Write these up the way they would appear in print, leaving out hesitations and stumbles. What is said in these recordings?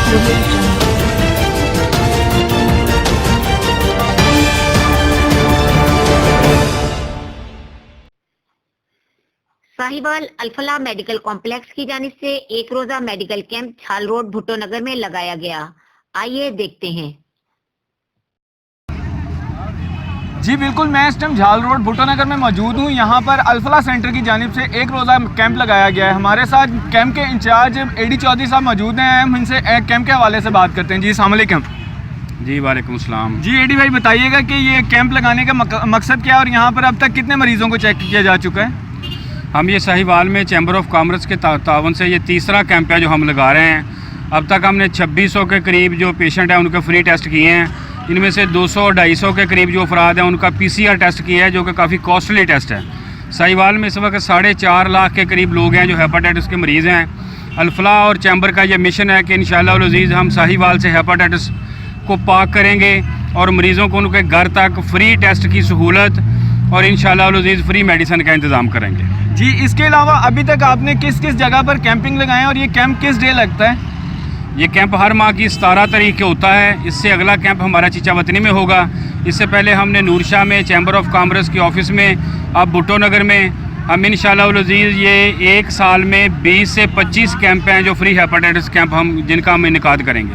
Sahiwal Al Falah medical complex की जानिब से एक रोजा मेडिकल कैंप झाल रोड भुट्टो नगर में लगाया गया। आइए देखते हैं। जी बिल्कुल, मैं इस टाइम झाल रोड भुट्टो नगर में मौजूद हूँ। यहाँ पर अल-फलाह सेंटर की जानिब से एक रोज़ा कैंप लगाया गया है। हमारे साथ कैंप के इंचार्ज एडी चौधरी साहब मौजूद हैं। हम इनसे कैंप के हवाले से बात करते हैं। जी अस्सलाम वालेकुम। जी वालेकुम सलाम। जी एडी भाई, बताइएगा कि ये कैंप लगाने का मकसद क्या है और यहाँ पर अब तक कितने मरीज़ों को चेक किया जा चुका है? हम ये साहिवाल में चैम्बर ऑफ कॉमर्स के तावन से ये तीसरा कैंप है जो हम लगा रहे हैं। अब तक हमने 2600 के करीब जो पेशेंट हैं उनके फ्री टेस्ट किए हैं। इनमें से 200-250 के करीब जो अफराद हैं उनका PCR टेस्ट किया है, जो कि काफ़ी कॉस्टली टेस्ट है। साहिवाल में इस वक्त 4.5 लाख के करीब लोग हैं जो हेपाटाइटिस के मरीज़ हैं। अल-फलाह और चैम्बर का ये मिशन है कि इंशाअल्लाह अज़ीज़ हम साहिवाल से हेपाटाइटिस को पाक करेंगे और मरीज़ों को उनके घर तक फ्री टेस्ट की सहूलत और इंशाअल्लाह अज़ीज़ फ्री मेडिसिन का इंतज़ाम करेंगे। जी, इसके अलावा अभी तक आपने किस किस जगह पर कैंपिंग लगाए हैं और ये कैंप किस डे लगता है? ये कैंप हर माह की 17 तारीख को होता है। इससे अगला कैंप हमारा चीचावतनी में होगा। इससे पहले हमने नूरशाह में चैम्बर ऑफ कॉमर्स के ऑफिस में, अब भुट्टो नगर में। हम इंशाअल्लाह अज़ीज़ ये एक साल में 20 से 25 कैंप हैं जो फ्री हेपाटाइटिस कैंप जिनका हम इनेकाद करेंगे।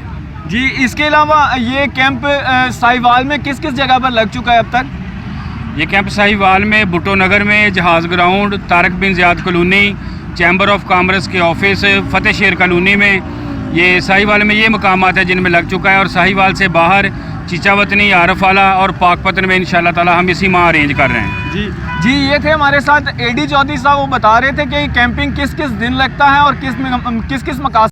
जी, इसके अलावा ये कैंप साहिवाल में किस किस जगह पर लग चुका है अब तक? ये कैंप साहिवाल में, भुट्टो नगर में, Jahaz ground, Tariq bin Ziyad colony, chamber of commerce के ऑफिस, फतेह शेर कॉलोनी में, ये साहिवाल में ये मकामात है जिनमें लग चुका है। और साहिवाल से बाहर चीचावतनी, आरफवाला और पाकपतन में इंशाअल्लाह ताला हम इसी माह अरेंज कर रहे हैं। जी, ये थे हमारे साथ एडी चौधरी साहब। वो बता रहे थे कि कैंपिंग किस किस दिन लगता है और किस किस मकासद